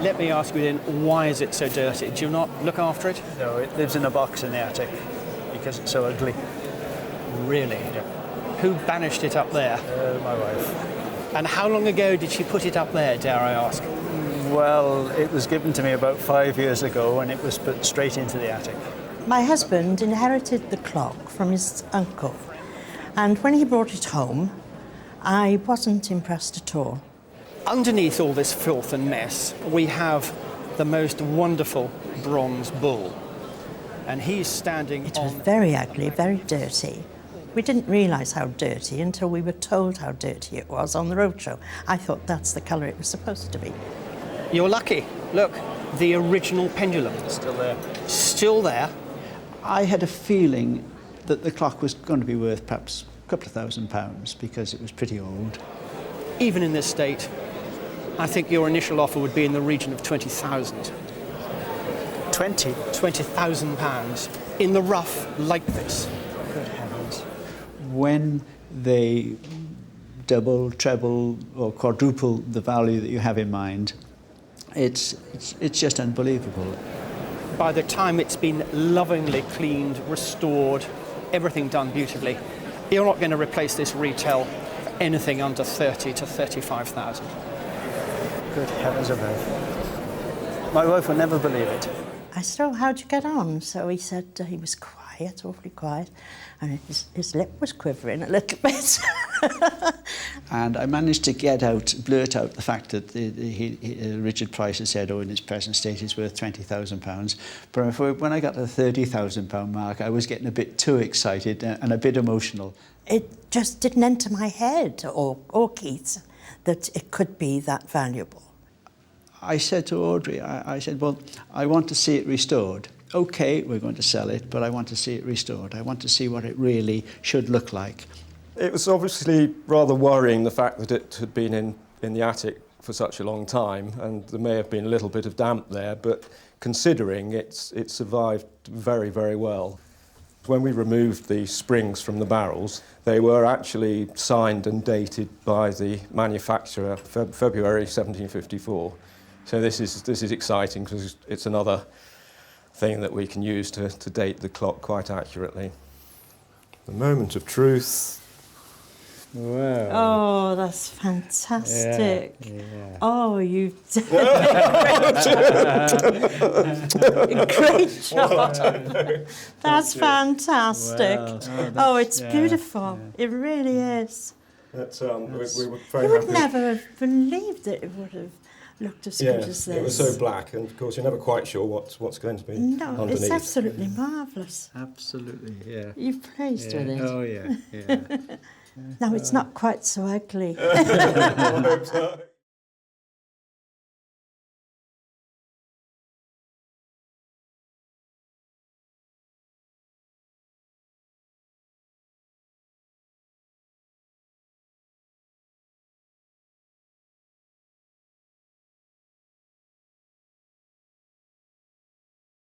Let me ask you then, why is it so dirty? Do you not look after it? No, it lives in a box in the attic because it's so ugly. Really? Yeah. Who banished it up there? My wife. And how long ago did she put it up there, dare I ask? Well, it was given to me about 5 years ago and it was put straight into the attic. My husband inherited the clock from his uncle, and when he brought it home, I wasn't impressed at all. Underneath all this filth and mess, we have the most wonderful bronze bull. And he's standing It on... was very ugly, very dirty. We didn't realise how dirty until we were told how dirty it was on the roadshow. I thought that's the colour it was supposed to be. You're lucky. Look, the original pendulum. Still there. Still there. I had a feeling that the clock was going to be worth perhaps a couple of £1,000 because it was pretty old. Even in this state, I think your initial offer would be in the region of 20,000. 20? £20,000 in the rough like this. Good heavens. When they double, treble or quadruple the value that you have in mind, it's just unbelievable. By the time it's been lovingly cleaned, restored, everything done beautifully, you're not going to replace this retail for anything under 30 to 35,000. Good heavens above. My wife would never believe it. I said, oh, how'd you get on? So he said he was quiet, awfully quiet, and his lip was quivering a little bit. And I managed to blurt out the fact that Richard Price had said, oh, in its present state it's worth £20,000. But when I got to the £30,000 mark, I was getting a bit too excited and a bit emotional. It just didn't enter my head, or Keith's, that it could be that valuable. I said to Audrey, I said, well, I want to see it restored. OK, we're going to sell it, but I want to see it restored. I want to see what it really should look like. It was obviously rather worrying, the fact that it had been in the attic for such a long time, and there may have been a little bit of damp there, but considering it survived very, very well. When we removed the springs from the barrels, they were actually signed and dated by the manufacturer, February 1754. So this is exciting because it's another thing that we can use to date the clock quite accurately. The moment of truth. Wow. Oh, that's fantastic. Yeah, yeah. Oh, you've done a great job. That's fantastic. Wow. Oh, it's beautiful. It really is. That's, we were very You would happy. never have believed that it would have looked as good as this. It was so black, and of course you're never quite sure what's going to be underneath. It's absolutely marvellous. Absolutely, yeah. You've pleased with it. Oh, yeah, yeah. No, it's not quite so ugly. I hope so.